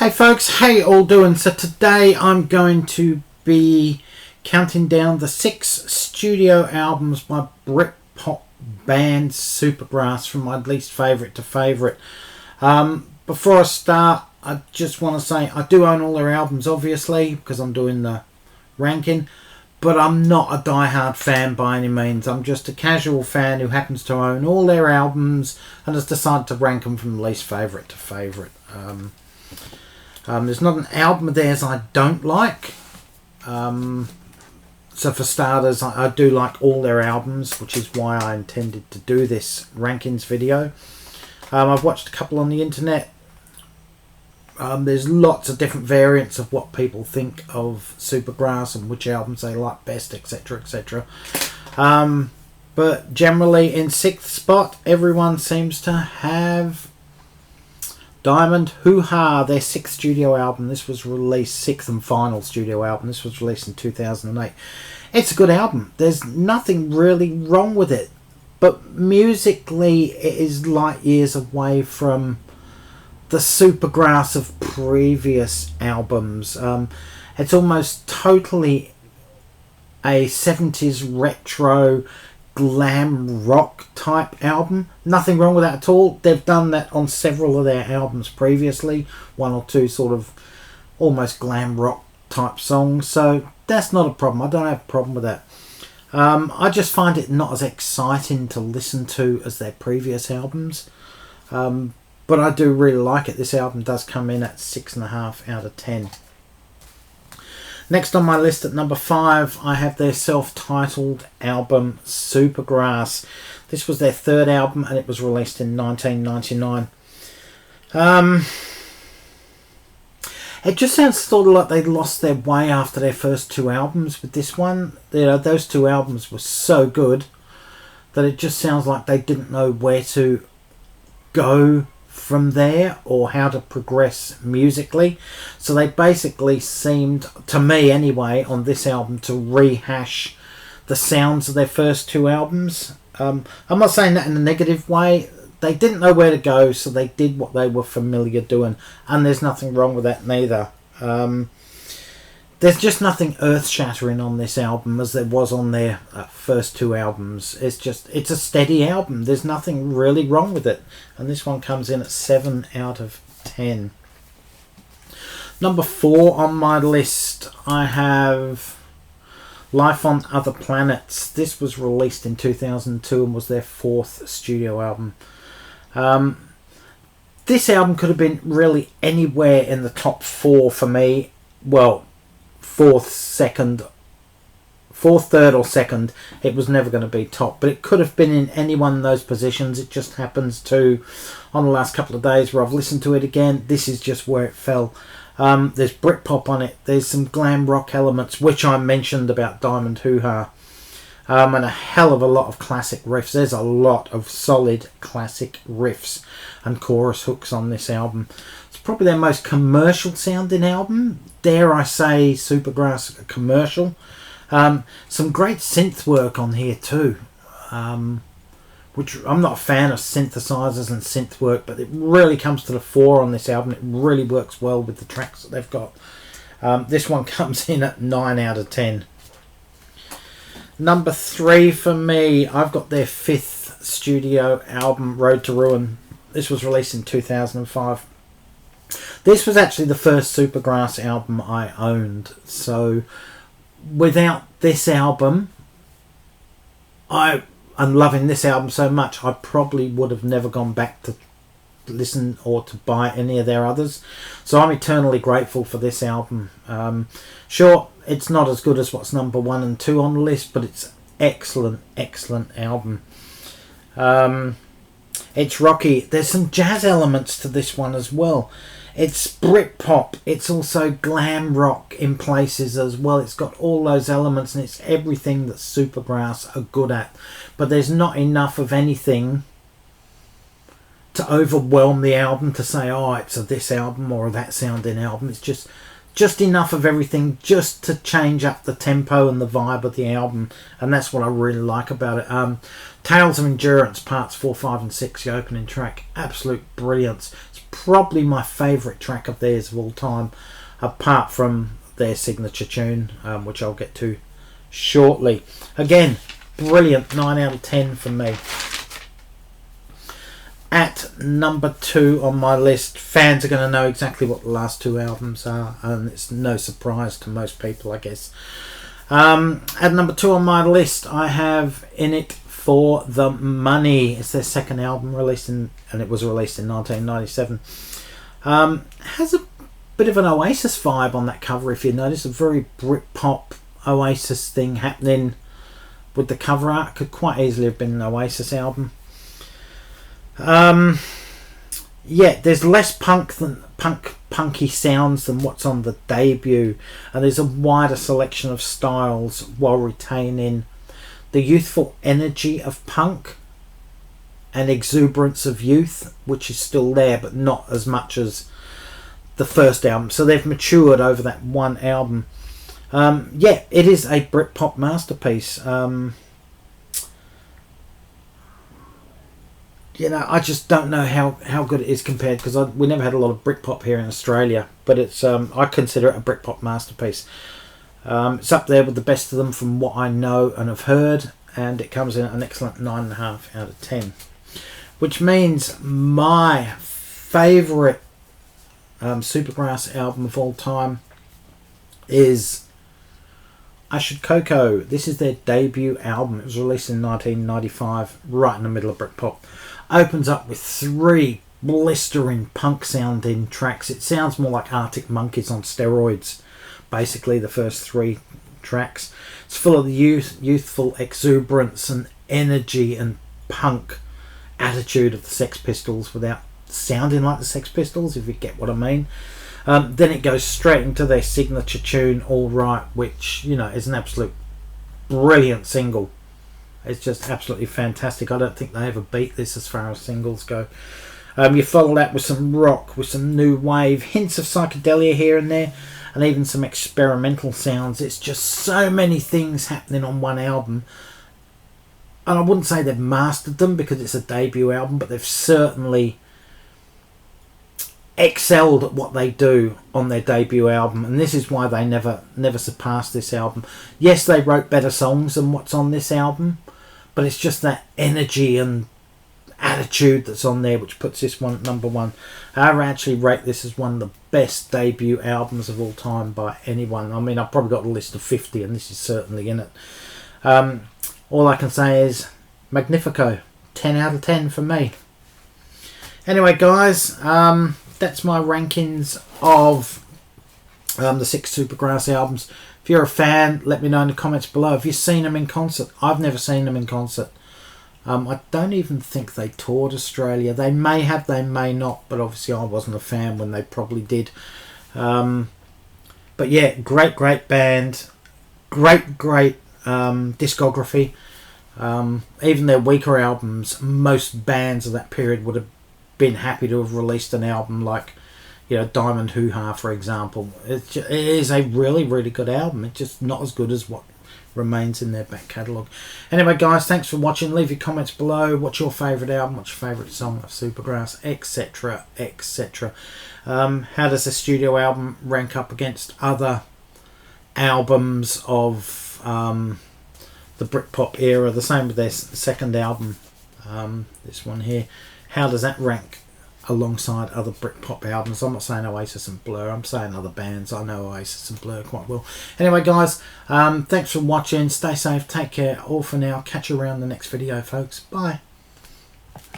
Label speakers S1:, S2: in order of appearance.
S1: Hey folks, how you all doing? So today I'm going to be counting down the 6 studio albums by Britpop band Supergrass from my least favourite to favourite. Before I start, I just want to say I do own all their albums obviously because I'm doing the ranking, but I'm not a die-hard fan by any means. I'm just a casual fan who happens to own all their albums and has decided to rank them from least favourite to favourite. There's not an album of theirs I don't like. So for starters, I do like all their albums, which is why I intended to do this rankings video. I've watched a couple on the internet. There's lots of different variants of what people think of Supergrass and which albums they like best, etc, etc. But generally in 6th spot, everyone seems to have Diamond Hoo Ha, their 6th studio album. This was released, 6th and final studio album. This was released in 2008. It's a good album. There's nothing really wrong with it. But musically, it is light years away from the Supergrass of previous albums. It's almost totally a 70s retro glam rock type album. Nothing wrong with that at all. They've done that on several of their albums previously, one or two sort of almost glam rock type songs, so that's not a problem. I don't have a problem with that. I just find it not as exciting to listen to as their previous albums, but I do really like it. This album does come in at 6.5 out of 10. Next on my list at number 5, I have their self-titled album Supergrass. This was their 3rd album and it was released in 1999. It just sounds sort of like they lost their way after their first 2 albums with this one. You know, those 2 albums were so good that it just sounds like they didn't know where to go from there or how to progress musically, so they basically seemed, to me anyway, on this album to rehash the sounds of their first 2 albums. I'm not saying that in a negative way. They didn't know where to go, so they did what they were familiar doing, and there's nothing wrong with that neither. There's just nothing earth-shattering on this album as there was on their first 2 albums. It's a steady album. There's nothing really wrong with it. And this one comes in at 7 out of 10. Number 4 on my list, I have Life on Other Planets. This was released in 2002 and was their 4th studio album. This album could have been really anywhere in the top 4 for me. Well, 4th, 3rd or 2nd. It was never going to be top, but it could have been in any one of those positions. It just happens to, on the last couple of days where I've listened to it again, this is just where it fell. There's Britpop on it. There's some glam rock elements, which I mentioned about Diamond Hoo Ha. And a hell of a lot of classic riffs. There's a lot of solid classic riffs and chorus hooks on this album. It's probably their most commercial sounding album. Dare I say Supergrass commercial. Some great synth work on here too. Which I'm not a fan of synthesizers and synth work, but it really comes to the fore on this album. It really works well with the tracks that they've got. This one comes in at 9 out of 10. Number 3 for me, I've got their 5th studio album, Road to Ruin. This was released in 2005. This was actually the first Supergrass album I owned. So without this album, I'm loving this album so much, I probably would have never gone back to listen or to buy any of their others. So I'm eternally grateful for this album. Sure, it's not as good as what's number 1 and 2 on the list, but it's excellent album. It's rocky. There's some jazz elements to this one as well. It's Britpop. It's also glam rock in places as well. It's got all those elements and it's everything that Supergrass are good at. But there's not enough of anything to overwhelm the album to say, oh, it's a this album or a that sounding album. It's just just enough of everything just to change up the tempo and the vibe of the album, and that's what I really like about it. Tales of Endurance parts 4, 5 and 6, the opening track, absolute brilliance. It's probably my favourite track of theirs of all time, apart from their signature tune, which I'll get to shortly. Again, brilliant, 9 out of 10 for me. At number 2 on my list, fans are going to know exactly what the last 2 albums are, and it's no surprise to most people, I guess. At number 2 on my list, I have In It For The Money. It's their second album, and it was released in 1997. Has a bit of an Oasis vibe on that cover, if you notice, a very Britpop Oasis thing happening with the cover art. Could quite easily have been an Oasis album. Yeah, there's less punky sounds than what's on the debut, and there's a wider selection of styles while retaining the youthful energy of punk and exuberance of youth, which is still there but not as much as the first album. So they've matured over that one album. Yeah, it is a Britpop masterpiece. You know, I just don't know how good it is compared, because we never had a lot of Britpop here in Australia, but it's I consider it a Britpop masterpiece. It's up there with the best of them from what I know and have heard, and it comes in at an excellent 9.5 out of 10, which means my favourite Supergrass album of all time is I Should Coco. This is their debut album. It was released in 1995, right in the middle of Britpop. Opens up with 3 blistering punk sounding tracks. It sounds more like Arctic Monkeys on steroids, basically, the first 3 tracks. It's full of the youthful exuberance and energy and punk attitude of the Sex Pistols without sounding like the Sex Pistols, if you get what I mean. Then it goes straight into their signature tune, All Right, which, you know, is an absolute brilliant single. It's just absolutely fantastic. I don't think they ever beat this as far as singles go. You follow that with some rock, with some new wave, hints of psychedelia here and there, and even some experimental sounds. It's just so many things happening on one album. And I wouldn't say they've mastered them because it's a debut album, but they've certainly excelled at what they do on their debut album, and this is why they never surpassed this album. Yes, they wrote better songs than what's on this album, but it's just that energy and attitude that's on there which puts this one at number 1. I actually rate this as one of the best debut albums of all time by anyone. I mean, I've probably got a list of 50 and this is certainly in it. All I can say is Magnifico, 10 out of 10 for me. Anyway guys, that's my rankings of the 6 Supergrass albums. If you're a fan, let me know in the comments below. Have you seen them in concert? I've never seen them in concert. I don't even think they toured Australia. They may have, they may not, but obviously I wasn't a fan when they probably did. But yeah, great band, great discography. Even their weaker albums, most bands of that period would have been happy to have released an album like, you know, Diamond Hoo Ha, for example. It is a really good album. It's just not as good as what remains in their back catalogue. Anyway guys, thanks for watching. Leave your comments below. What's your favourite album? What's your favourite song of Supergrass, etc, etc. How does a studio album rank up against other albums of the Britpop era? The same with their second album, this one here. How does that rank alongside other Britpop albums? I'm not saying Oasis and Blur, I'm saying other bands. I know Oasis and Blur quite well. Anyway guys, thanks for watching. Stay safe, take care. All for now. Catch you around the next video folks. Bye.